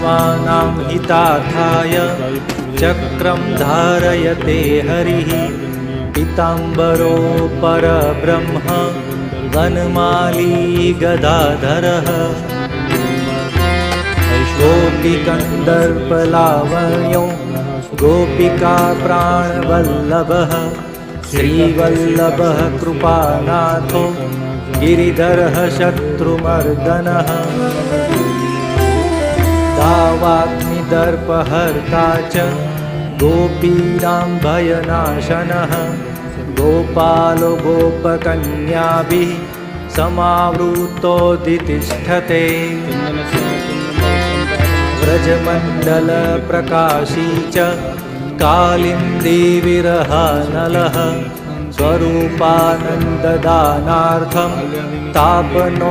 सर्वानां हितार्थाय चक्रं धारयते हरिः पीताम्बरो परब्रह्म वनमाली गदाधरः गोपीकन्दर्पलावण्यो गोपिका प्राणवल्लभः श्रीवल्लभः कृपानाथो गिरिधरः शत्रुमर्दनः दावाग्निदर्पहर्ता च गोपीनां भयनाशनः गोपालो गोपकन्याभिः समावृतोदितिष्ठते व्रजमण्डलप्रकाशी च कालिन्दी विरहानलः स्वरूपानन्ददानार्थं तापनोत्तरभावनः